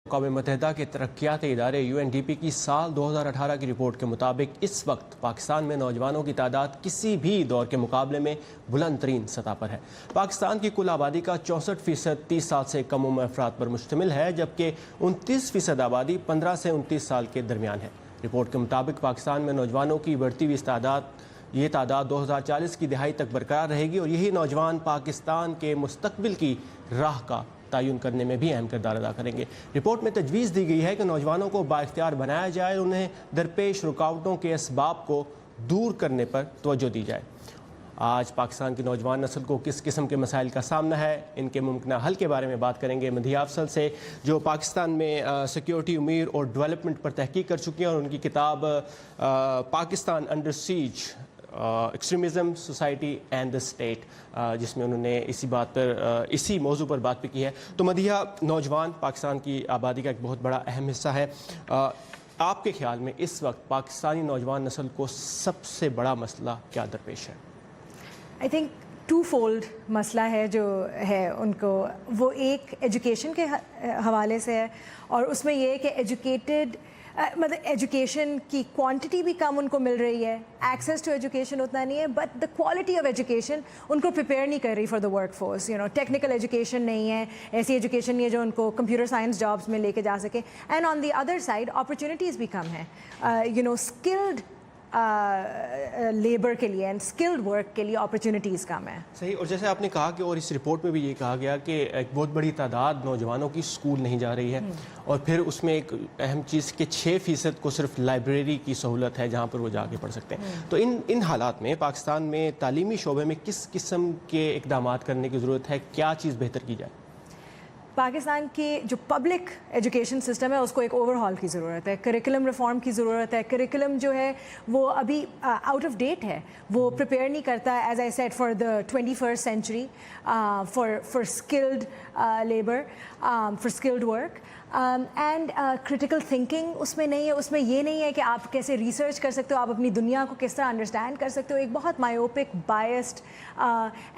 अक़वाम मुत्तहिदा के तरक्याती इदारे UNDP की साल 2018 की रिपोर्ट के मुताबिक इस वक्त पाकिस्तान में नौजवानों की तादाद किसी भी दौर के मुकाबले में बुलंद तरीन सतह पर है। पाकिस्तान की कुल आबादी का 64% 30 साल से कम उम्र अफराद पर मुश्तमिल है, जबकि 29% आबादी 15 से 29 साल के दरमियान है। रिपोर्ट के मुताबिक पाकिस्तान में नौजवानों की बढ़ती हुई तादाद 2040 की दिहाई तक बरकरार रहेगी और यही नौजवान पाकिस्तान के मुस्तकबिल की राह का तयन करने में भी अहम किरदार अदा करेंगे। रिपोर्ट में तजवीज़ दी गई है कि नौजवानों को बाइख्तियार बनाया जाए, उन्हें दरपेश रुकावटों के असबाब को दूर करने पर तवज्जो दी जाए। आज पाकिस्तान की नौजवान नस्ल को किस किस्म के मसाइल का सामना है, इनके मुमकिन हल के बारे में बात करेंगे मदीहा अफसल से, जो पाकिस्तान में सिक्योरिटी उमीर और डेवलपमेंट पर तहकीक कर चुकी हैं और उनकी किताब Pakistan under seize extremism society and the state, जिसमें उन्होंने इसी मौजू पर बात भी की है। तो मदीहा, नौजवान पाकिस्तान की आबादी का एक बहुत बड़ा अहम हिस्सा है। आपके ख्याल में इस वक्त पाकिस्तानी नौजवान नस्ल को सबसे बड़ा मसला क्या दरपेश है? आई थिंक टू फोल्ड मसला है जो है उनको, वो एक एजुकेशन के हवाले से है और उसमें ये है कि मतलब एजुकेशन की क्वांटिटी भी कम उनको मिल रही है, एक्सेस टू एजुकेशन उतना नहीं है, but the quality of education उनको प्रिपेयर नहीं कर रही for the work force. Technical education नहीं है, ऐसी एजुकेशन नहीं है जो उनको कंप्यूटर साइंस जॉब्स में लेके जा सके। And on the other side opportunities भी कम है, स्किल्ड लेबर के लिए एंड स्किल्ड वर्क के लिए अपॉर्चुनिटीज़ कम है। सही। और जैसे आपने कहा कि और इस रिपोर्ट में भी ये कहा गया कि एक बहुत बड़ी तादाद नौजवानों की स्कूल नहीं जा रही है और फिर उसमें एक अहम चीज़ कि 6% को सिर्फ लाइब्रेरी की सहूलत है जहाँ पर वो जाके पढ़ सकते हैं। तो इन हालात में पाकिस्तान में तालीमी शोबे में किस किस्म के इक़दामात करने की ज़रूरत है, क्या चीज़ बेहतर की जाए? पाकिस्तान की जो पब्लिक एजुकेशन सिस्टम है उसको एक ओवरहॉल की ज़रूरत है, करिकुलम रिफॉर्म की ज़रूरत है। करिकुलम जो है वो अभी आउट ऑफ डेट है, वो प्रिपेयर नहीं करता as I said for the 21st century, for skilled labour, for skilled work and critical thinking उसमें नहीं है। उसमें ये नहीं है कि आप कैसे रिसर्च कर सकते हो, आप अपनी दुनिया को किस तरह अंडरस्टैंड कर सकते हो। एक बहुत myopic, biased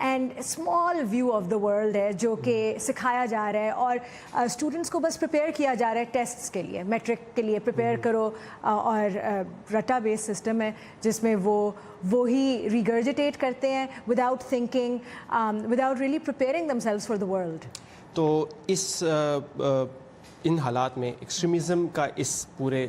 and small view of the world है जो कि सिखाया जा रहा है और स्टूडेंट्स को बस प्रिपेयर किया जा रहा है टेस्ट्स के लिए, मैट्रिक के लिए प्रिपेयर करो और रटा बेस्ड सिस्टम है जिसमें वो ही रिगर्जिटेट करते हैं without thinking, without really preparing themselves for the world. तो इन हालात में एक्सट्रीमिज़म का इस पूरे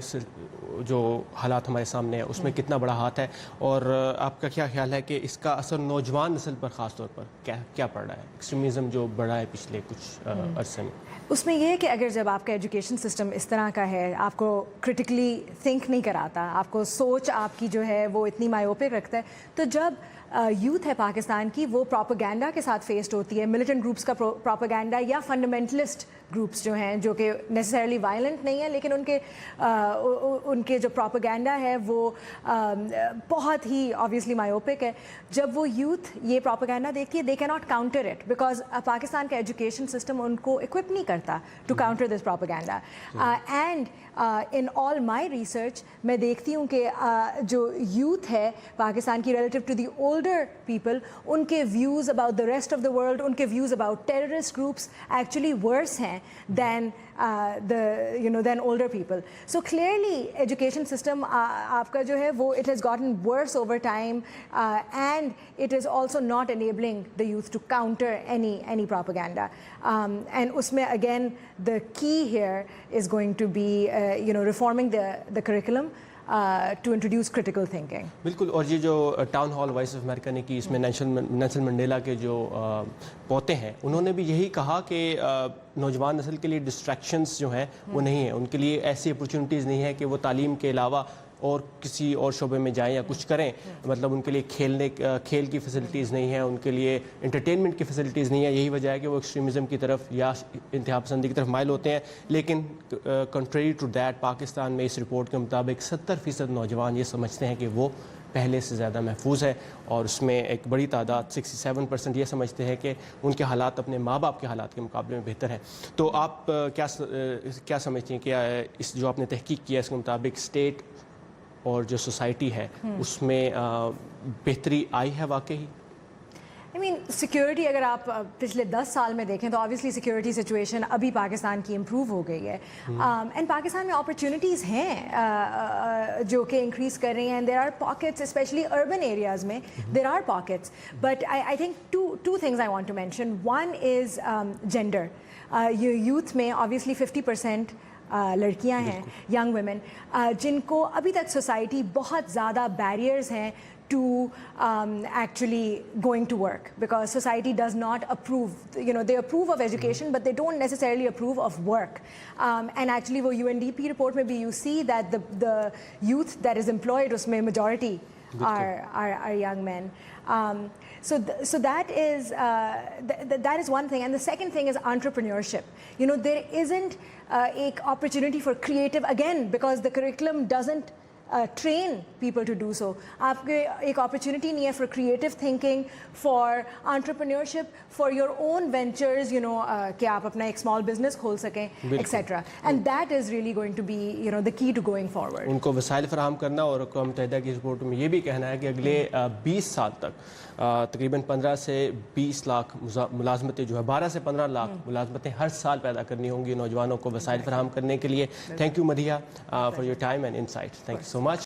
जो हालात हमारे सामने है उसमें कितना बड़ा हाथ है और आपका क्या ख्याल है कि इसका असर नौजवान नस्ल पर ख़ास तौर पर क्या पड़ रहा है? एक्सट्रीमिज़म जो बढ़ा है पिछले कुछ अरसे में, उसमें यह है कि अगर जब आपका एजुकेशन सिस्टम इस तरह का है, आपको क्रिटिकली थिंक नहीं कराता, आपको सोच आपकी जो है वो इतनी मायोपिक रखता है, तो जब यूथ है पाकिस्तान की वो प्रोपेगेंडा के साथ फेस्ड होती है, मिलिटेंट ग्रुप्स का प्रोपेगेंडा या फंडामेंटलिस्ट ग्रुप्स जो हैं जो कि नेसेसरली वायलेंट नहीं है लेकिन उनके जो प्रोपेगेंडा है वो बहुत ही ऑब्वियसली मायोपिक है। जब वो यूथ ये प्रोपेगेंडा देखती है, they can not counter it because Pakistan का एजुकेशन सिस्टम उनको इक्विप नहीं करता to counter this propaganda. And in all my research मैं देखती हूँ कि जो यूथ है पाकिस्तान की relative to the older people, उनके views about the rest of the world, उनके views about terrorist groups actually worse हैं than than older people. So clearly education system आपका जो है वो it has gotten worse over time and it is also not enabling the youth to counter any propaganda. And उसमें again the key here is going to be reforming the curriculum to introduce critical thinking. बिल्कुल। और ये जो town hall voice of America ने की, इसमें Nelson Mandela के जो पोते हैं उन्होंने भी यही कहा कि नौजवान नस्ल के लिए डिस्ट्रैक्शंस जो हैं वो नहीं है, उनके लिए ऐसी अपॉर्चुनिटीज़ नहीं है कि वो तालीम के अलावा और किसी और शोबे में जाएं या कुछ करें। मतलब उनके लिए खेल की फैसिलिटीज़ नहीं है, उनके लिए एंटरटेनमेंट की फैसिलिटीज़ नहीं है। यही वजह है कि वो एक्सट्रीमिज़म की तरफ या इंतहा पसंदी की तरफ माइल होते हैं। लेकिन कंट्रेरी टू दैट, पाकिस्तान में इस रिपोर्ट के मुताबिक 70% नौजवान ये समझते हैं कि वो पहले से ज़्यादा महफूज है और उसमें एक बड़ी तादाद 67% ये समझते हैं कि उनके हालात अपने माँ बाप के हालात के मुकाबले में बेहतर हैं। तो आप क्या समझती हैं कि इस जो आपने तहकीक किया इसके मुताबिक स्टेट और जो सोसाइटी है उसमें बेहतरी आई है वाकई? I mean, سیکیورٹی اگر آپ پچھلے 10 سال میں دیکھیں تو آبویسلی سیکیورٹی سچویشن ابھی پاکستان کی امپروو ہو گئی ہے اینڈ پاکستان میں اپرچونیٹیز ہیں جو کہ انکریز کر رہی ہیں. There are pockets especially urban areas میں there are pockets but I think two things I want to mention. One is gender. Youth میں آبویسلی 50% لڑکیاں ہیں, ینگ ویمن, جن کو ابھی تک سوسائٹی بہت زیادہ بیریئرز ہیں to actually going to work because society does not approve, they approve of education but they don't necessarily approve of work. And actually wo UNDP report mein bhi you see that the youth that is employed usme majority are young men. So that is one thing. And the second thing is entrepreneurship. There isn't ek opportunity for creative, again because the curriculum doesn't train people to do so. آپ کے ایک opportunity نہیں ہے for creative thinking, for entrepreneurship, for your own ventures, کہ آپ اپنا ایک small business کھول سکیں etc. And that is really going to be the key to going forward. ان کو وسائل فراہم کرنا, اور اقوام متحدہ کی رپورٹ میں یہ بھی کہنا ہے کہ اگلے 20 سال تک تقریباً 15 سے 20 لاکھ ملازمتیں جو ہے 12 سے 15 لاکھ ملازمتیں ہر سال پیدا کرنی ہوں گی نوجوانوں کو وسائل فراہم کرنے کے لیے. Thank you Madiha for your time and insight. Thank you so much.